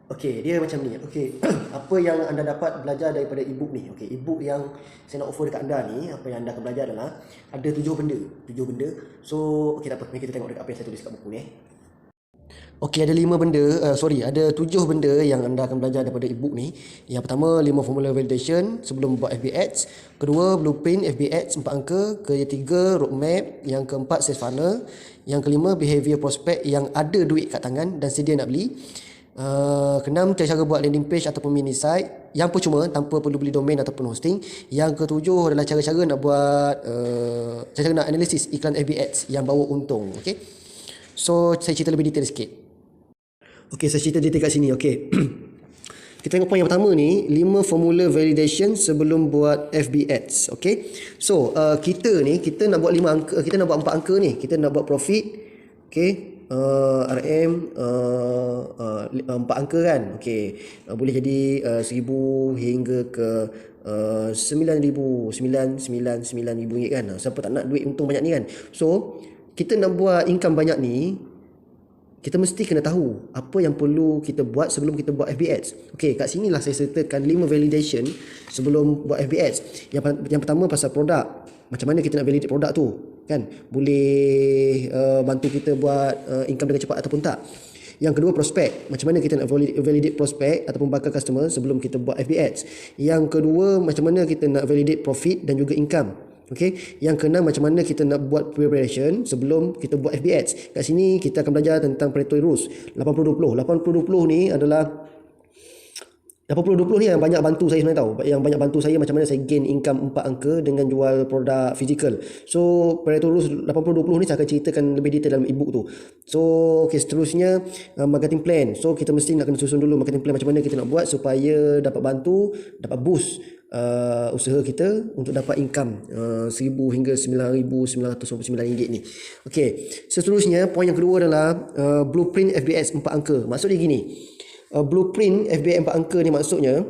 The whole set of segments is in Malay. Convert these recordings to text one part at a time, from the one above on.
Okey, dia macam ni. Okey, apa yang anda dapat belajar daripada e-book ni? Okey, e-book yang saya nak offer dekat anda ni, apa yang anda akan belajar adalah ada 7 benda. 7 benda. So, okey tak apa. Mari kita tengok dekat apa yang saya tulis kat buku ni. Okey, ada 5 benda, ada 7 benda yang anda akan belajar daripada e-book ni. Yang pertama, 5 formula validation sebelum buat FB Ads. Kedua, blueprint FB Ads 4 angka. Ketiga, roadmap. Yang keempat, sales funnel. Yang kelima, behavior prospect yang ada duit kat tangan dan sedia nak beli. Keenam, cara buat landing page ataupun mini site yang percuma tanpa perlu beli domain ataupun hosting. Yang ketujuh adalah cara-cara nak buat cara nak analisis iklan FB Ads yang bawa untung. Okay, so saya cerita lebih detail sikit. Okey, saya cerita detail kat sini. Okey. Kita tengok poin yang pertama ni, 5 formula validation sebelum buat FB Ads. Okey. So, kita nak buat 5 angka, kita nak buat 4 angka ni. Kita nak buat profit. Okey. RM 4 angka kan. Okey. Boleh jadi 1000 hingga ke 9,999 ringgit kan. Siapa tak nak duit untung banyak ni kan. So, kita nak buat income banyak ni, kita mesti kena tahu apa yang perlu kita buat sebelum kita buat FB Ads. Okey, kat sinilah saya sertakan 5 validation sebelum buat FB Ads. Yang pertama pasal produk. Macam mana kita nak validate produk tu? Kan? Boleh bantu kita buat income dengan cepat ataupun tak. Yang kedua, prospek. Macam mana kita nak validate prospek ataupun bakal customer sebelum kita buat FB Ads. Yang kedua, macam mana kita nak validate profit dan juga income. Okey, yang keenam, macam mana kita nak buat preparation sebelum kita buat FB Ads. Kat sini kita akan belajar tentang Pareto Rules 80-20. 80-20 ni adalah 80-20 ni yang banyak bantu saya sebenarnya tahu. Yang banyak bantu saya macam mana saya gain income 4 angka dengan jual produk physical. So, Pareto Rules 80-20 ni saya akan ceritakan lebih detail dalam e-book tu. So, okay, seterusnya marketing plan. So, kita mesti nak kena susun dulu marketing plan macam mana kita nak buat supaya dapat bantu, dapat boost usaha kita untuk dapat income 1,000 hingga 9,999 ringgit ni. Okey, seterusnya poin yang kedua adalah blueprint FBS 4 angka. Maksud dia gini, blueprint FBS 4 angka ni maksudnya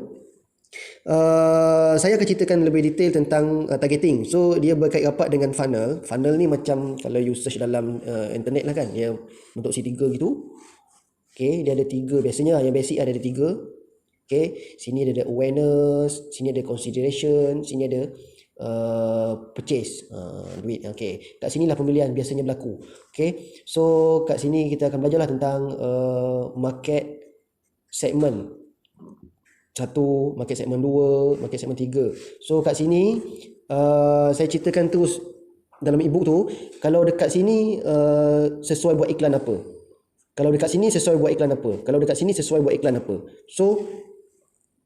saya akan ceritakan lebih detail tentang targeting. So dia berkait rapat dengan funnel. Funnel ni macam kalau you search dalam internet lah kan, dia bentuk C3 gitu. Okey, dia ada 3 biasanya, yang basic ada 3. Okay, sini ada awareness, sini ada consideration, sini ada purchase, duit. Okay, kat sinilah pembelian biasanya berlaku. Okay, so kat sini kita akan belajarlah tentang market segment 1, market segment 2, market segment 3. So kat sini saya ceritakan terus dalam e-book tu, kalau dekat sini sesuai buat iklan apa. Kalau dekat sini sesuai buat iklan apa. Kalau dekat sini sesuai buat iklan apa. So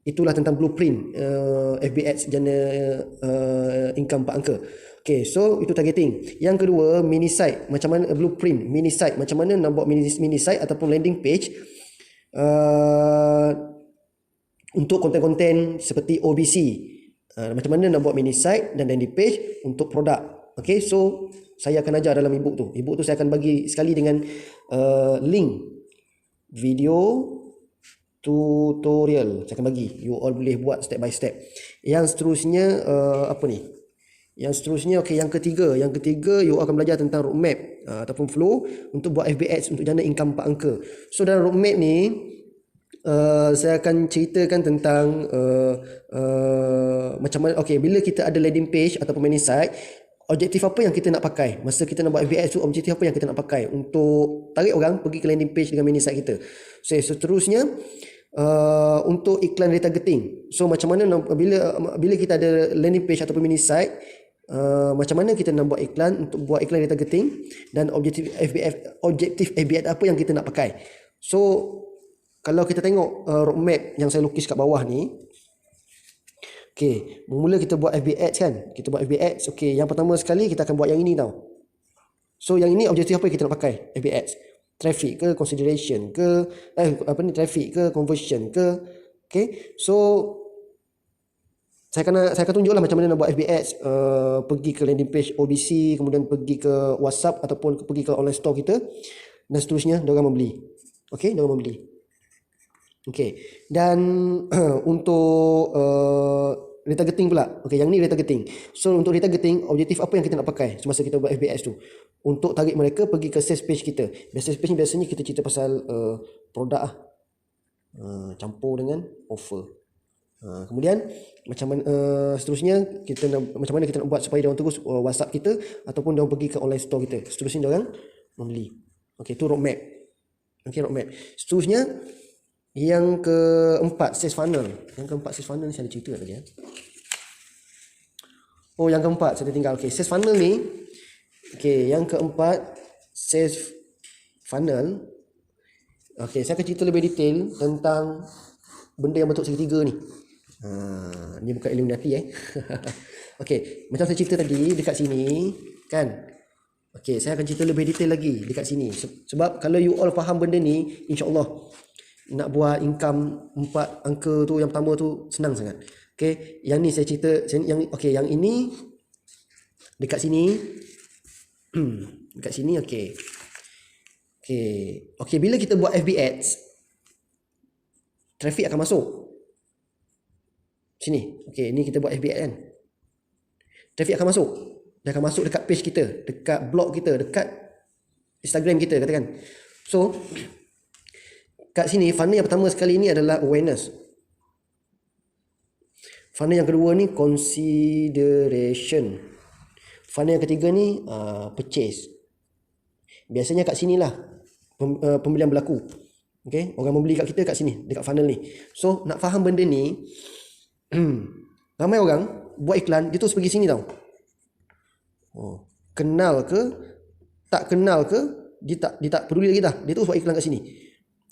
itulah tentang blueprint FB Ads jana income 4 angka. Okay, so itu targeting. Yang kedua, mini site. Macam mana blueprint mini site, macam mana nak buat mini site ataupun landing page untuk konten-konten seperti OBC. Macam mana nak buat mini site dan landing page untuk produk. Okay, so saya akan ajar dalam e-book tu. E-book tu saya akan bagi sekali dengan link video tutorial. Saya akan bagi, you all boleh buat step by step. Yang seterusnya apa ni? Yang seterusnya, okey, yang ketiga you akan belajar tentang roadmap ataupun flow untuk buat FB Ads untuk jana income 4 angka. So dalam roadmap ni saya akan ceritakan tentang macam mana, okey, bila kita ada landing page ataupun mini site, objektif apa yang kita nak pakai masa kita nak buat FB Ads tu, objektif apa yang kita nak pakai untuk tarik orang pergi ke landing page dengan mini site kita. So seterusnya untuk iklan retargeting. So macam mana bila kita ada landing page ataupun mini site, macam mana kita nak buat iklan untuk buat iklan retargeting dan objektif FB Ads apa yang kita nak pakai. So kalau kita tengok roadmap yang saya lukis kat bawah ni, okey, mula kita buat FB Ads kan. Kita buat FB Ads. Okey, yang pertama sekali kita akan buat yang ini tau. So yang ini objektif apa yang kita nak pakai FB Ads? Traffic ke consideration ke traffic ke conversion ke. Okay, so saya akan tunjuklah macam mana nak buat FB Ads, pergi ke landing page OBC, kemudian pergi ke WhatsApp ataupun pergi ke online store kita dan seterusnya diorang membeli. Okay, diorang membeli. Okay, dan untuk retargeting pula. Okay, yang ni retargeting. So untuk retargeting, objektif apa yang kita nak pakai semasa kita buat FB Ads tu? Untuk tarik mereka pergi ke sales page kita. Sales page ni biasanya kita cerita pasal produk lah. campur dengan offer. Kemudian macam mana seterusnya macam mana kita nak buat supaya dia orang terus WhatsApp kita ataupun dia orang pergi ke online store kita. Seterusnya dia orang membeli. Okey, tu roadmap. Okey, roadmap. Seterusnya yang keempat, sales funnel. Yang keempat sales funnel ni saya ada cerita tadi ya. Oh, yang keempat saya tinggal. Okey, sales funnel ni. Okey, yang keempat sales funnel. Okey, saya akan cerita lebih detail tentang benda yang bentuk segitiga ni. Ni bukan Illuminati Okey, macam saya cerita tadi dekat sini kan. Okey, saya akan cerita lebih detail lagi dekat sini. Sebab kalau you all faham benda ni, insya-Allah nak buat income 4 angka tu yang pertama tu senang sangat. Okey, yang ni saya cerita yang ini dekat sini. Dekat sini okey. Okey, bila kita buat FB ads, traffic akan masuk sini. Okey, ni kita buat FB ad kan. Traffic akan masuk. Dia akan masuk dekat page kita, dekat blog kita, dekat Instagram kita katakan. So, kat sini funnel yang pertama sekali ni adalah awareness. Funnel yang kedua ni consideration. Funnel yang ketiga ni purchase. Biasanya kat sinilah pembelian berlaku. Okay, orang membeli kat kita kat sini, dekat funnel ni. So, nak faham benda ni, ramai orang buat iklan, dia terus pergi sini tau. Kenal ke, tak kenal ke, dia tak peduli lagi dah. Dia terus buat iklan kat sini.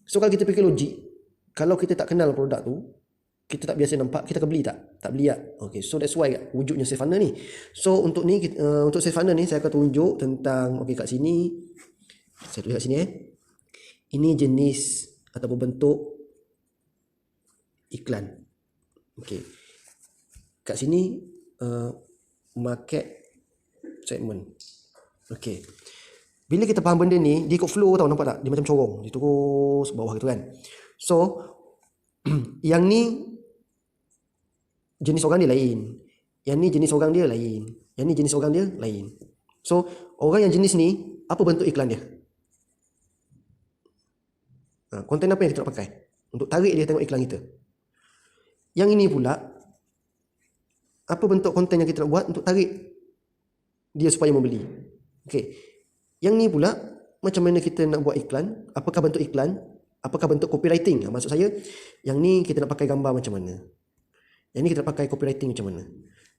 So, kalau kita fikir logik, kalau kita tak kenal produk tu, kita tak biasa nampak, kita akan beli tak? Tak beli tak? Okay, so that's why wujudnya sales funnel ni. So, untuk sales funnel ni, saya akan tunjuk tentang, okay, kat sini, saya tulis kat sini ini jenis ataupun bentuk iklan. Okey. Kat sini market segment. Okey. Bila kita faham benda ni, dia ikut flow tau, nampak tak? Dia macam corong, dia terus bawah gitu kan. So, yang ni jenis orang dia lain. Yang ni jenis orang dia lain. Yang ni jenis orang dia lain. So, orang yang jenis ni, apa bentuk iklan dia? Konten apa yang kita nak pakai untuk tarik dia tengok iklan kita. Yang ini pula, apa bentuk konten yang kita nak buat untuk tarik dia supaya membeli. Okey. Yang ni pula, macam mana kita nak buat iklan, apakah bentuk iklan, apakah bentuk copywriting. Maksud saya, yang ni kita nak pakai gambar macam mana, yang ni kita nak pakai copywriting macam mana.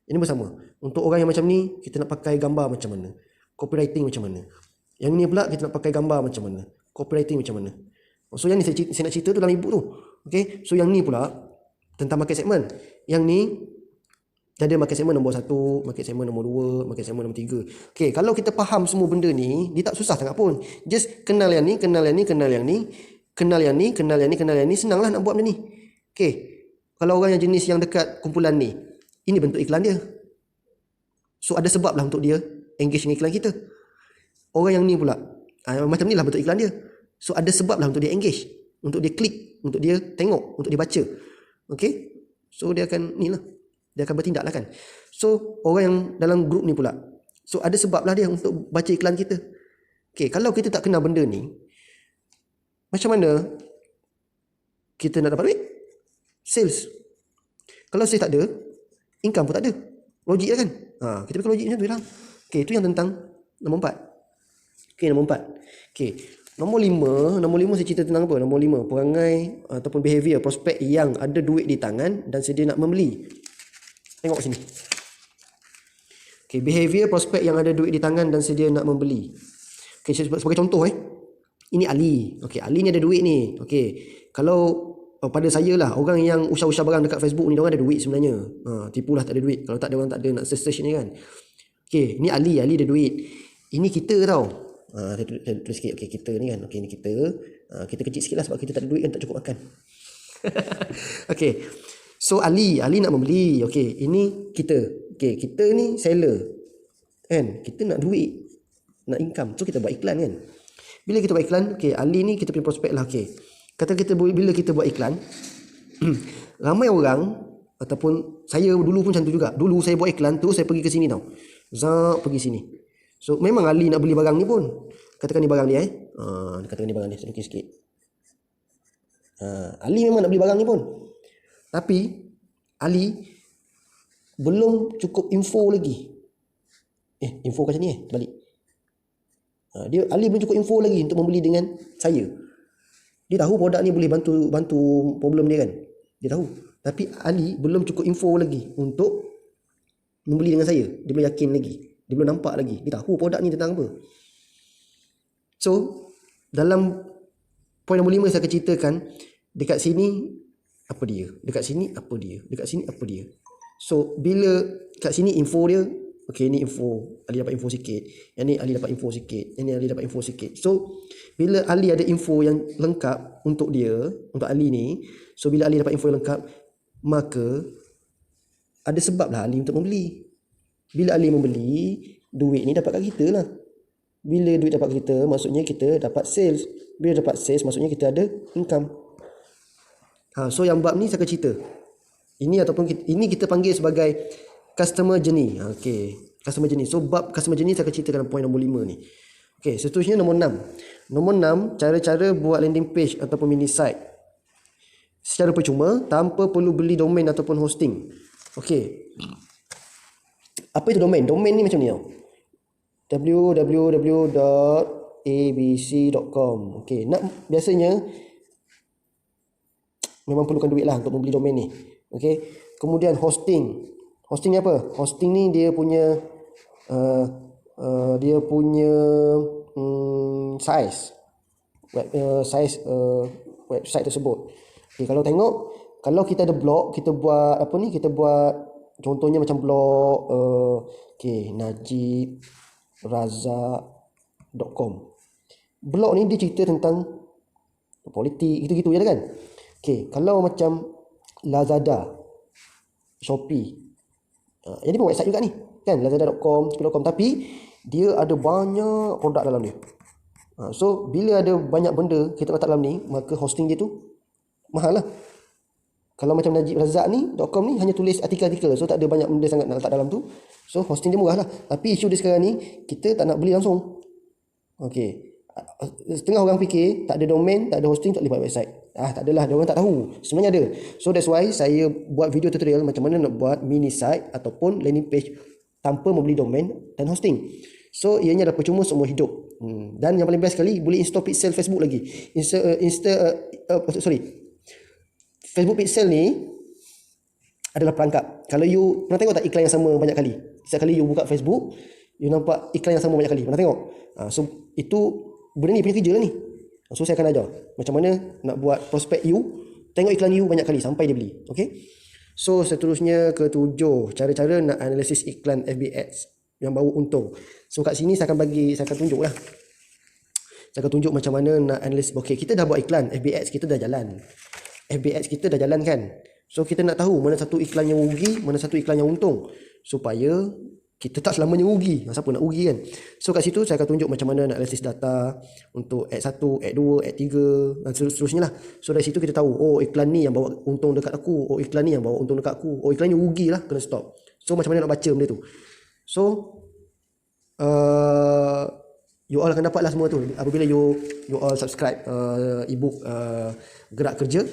Ini bersama. Untuk orang yang macam ni, kita nak pakai gambar macam mana, copywriting macam mana. Yang ni pula kita nak pakai gambar macam mana, copywriting macam mana. So yang ni saya nak cerita tu dalam ebook tu. Okay. So yang ni pula tentang market segment. Yang ni ada market segment nombor 1, market segment nombor 2, market segment nombor 3. Okay, kalau kita faham semua benda ni, dia tak susah sangat pun. Just kenal yang ni, kenal yang ni, kenal yang ni, kenal yang ni, kenal yang ni, kenal yang ni. Senanglah nak buat benda ni. Okay. Kalau orang yang jenis yang dekat kumpulan ni, ini bentuk iklan dia. So ada sebab lah untuk dia engage dengan iklan kita. Orang yang ni pula, macam ni lah bentuk iklan dia. So ada sebab lah untuk dia engage, untuk dia klik, untuk dia tengok, untuk dia baca. Okay. So dia akan ni lah, dia akan bertindak lah kan. So orang yang dalam grup ni pula, so ada sebab lah dia untuk baca iklan kita. Okay, kalau kita tak kenal benda ni, macam mana kita nak dapat duit? Sales. Kalau sales tak ada, income pun tak ada. Logik lah kan. Kita pakai logik macam tu lah. Okay, itu yang tentang nombor 4. Okay, nombor 4. Okay. Nombor 5 saya cerita tentang apa? Nombor 5, perangai ataupun behavior prospek yang ada duit di tangan dan sedia nak membeli. Tengok sini. Okay, behavior prospek yang ada duit di tangan dan sedia nak membeli. Okay, sebagai contoh ini Ali. Okay, Ali ni ada duit ni. Okay, kalau pada saya lah, orang yang usah-usah barang dekat Facebook ni, diorang ada duit sebenarnya. Tipulah tak ada duit. Kalau tak ada, orang tak ada nak search ni kan. Okay, ni Ali ada duit. Ini kita tau. Saya tulis sikit. Okay, kita ni kan. Okay, ni kita. Kita kecil sikit lah sebab kita tak ada duit kan, tak cukup makan. Okay. So, Ali nak membeli. Okay, ini kita. Okay, kita ni seller. Kan? Kita nak duit. Nak income. So, kita buat iklan kan. Bila kita buat iklan, okay, Ali ni kita punya prospek lah. Okay. Kata kita, bila kita buat iklan, ramai orang, ataupun saya dulu pun macam tu juga. Dulu saya buat iklan, terus saya pergi ke sini tau. Pergi sini. So, memang Ali nak beli barang ni pun. Katakan ni barang dia. Katakan ni barang dia. Saya lukis sikit. Ali memang nak beli barang ni pun. Tapi Ali belum cukup info lagi. Info macam ni balik. Ali belum cukup info lagi untuk membeli dengan saya. Dia tahu produk ni boleh bantu problem dia kan. Dia tahu. Tapi Ali belum cukup info lagi untuk membeli dengan saya. Dia belum yakin lagi. Dia belum nampak lagi. Dia tahu produk ni tentang apa. So, dalam poin nombor 5 saya akan ceritakan dekat sini apa dia. Dekat sini apa dia. Dekat sini apa dia. So, bila kat sini info dia, okey, ni info. Ali dapat info sikit. Yang ni Ali dapat info sikit. Yang ni Ali dapat info sikit. So, bila Ali ada info yang lengkap untuk dia, untuk Ali ni, so bila Ali dapat info yang lengkap, maka ada sebab lah Ali untuk membeli. Bila Ali membeli, duit ni dapat kat kita lah. Bila duit dapat kat kita, maksudnya kita dapat sales. Bila dapat sales, maksudnya kita ada income. So yang bab ni saya akan cerita. Ini kita panggil sebagai customer journey. Okey, customer journey. So bab customer journey saya akan ceritakan dalam poin nombor 5 ni. Okey, seterusnya nombor 6. Nombor 6, cara-cara buat landing page ataupun mini site secara percuma tanpa perlu beli domain ataupun hosting. Okey. Apa itu domain? Domain ni macam ni tau. www.abc.com. Okey, biasanya memang perlukan duit lah untuk membeli domain ni. Okey. Kemudian hosting. Hosting ni apa? Hosting ni dia punya size website tersebut. Okay, kalau kita ada blog, kita buat contohnya macam blog najibrazak.com. Blog ni dia cerita tentang politik gitu-gitu je kan. Okay, kalau macam Lazada, Shopee, jadi pun website juga ni kan, lazada.com, shopee.com, tapi dia ada banyak produk dalam dia. So bila ada banyak benda kita letak dalam ni, maka hosting dia tu mahal lah. Kalau macam Najib Razak ni .com ni hanya tulis artikel-artikel, so tak ada banyak benda sangat nak letak dalam tu, so hosting dia murah lah. Tapi isu dia sekarang ni, kita tak nak beli langsung. Okey, setengah orang fikir tak ada domain, tak ada hosting, tak boleh buat website. Tak adalah, dia orang tak tahu. Sebenarnya ada. So that's why saya buat video tutorial macam mana nak buat mini site ataupun landing page tanpa membeli domain dan hosting. So ianya dah percuma seumur hidup. Dan yang paling best sekali, boleh install pixel Facebook lagi. Facebook pixel ni adalah perangkap. Kalau you pernah tengok tak iklan yang sama banyak kali? Setiap kali you buka Facebook, you nampak iklan yang sama banyak kali. Pernah tengok? So itu benda ni punya kerja lah ni. So saya akan ajar macam mana nak buat prospek you tengok iklan you banyak kali sampai dia beli. Okay. So seterusnya ke-7, cara-cara nak analisis iklan FB Ads yang baru untung. So kat sini saya akan tunjuk lah. Saya akan tunjuk macam mana nak analisis. Okay, kita dah buat iklan, FB Ads kita dah jalan. FB Ads kita dah jalan kan. So kita nak tahu mana satu iklan yang rugi, mana satu iklan yang untung, supaya kita tak selamanya rugi. Siapa nak rugi kan? So kat situ saya akan tunjuk macam mana nak analisis data untuk ad 1, ad 2, ad 3 dan seterusnya lah. So dari situ kita tahu, oh iklan ni yang bawa untung dekat aku, oh iklan ni yang bawa untung dekat aku, oh iklan ni rugi lah, kena stop. So macam mana nak baca benda tu. So you all akan dapat lah semua tu apabila you all subscribe ebook Gerak Kerja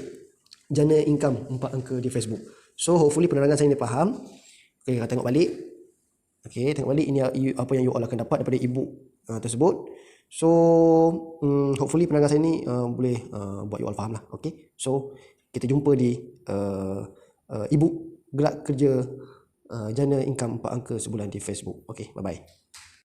Jana Income 4 angka di Facebook. So hopefully penerangan saya ni faham. Okay, tengok balik. Okay, tengok balik ini apa yang you all akan dapat daripada ebook tersebut. So hopefully penerangan saya ni boleh buat you all faham lah. Okay, so kita jumpa di ebook Gerak Kerja Jana Income 4 angka sebulan di Facebook. Okay, bye bye.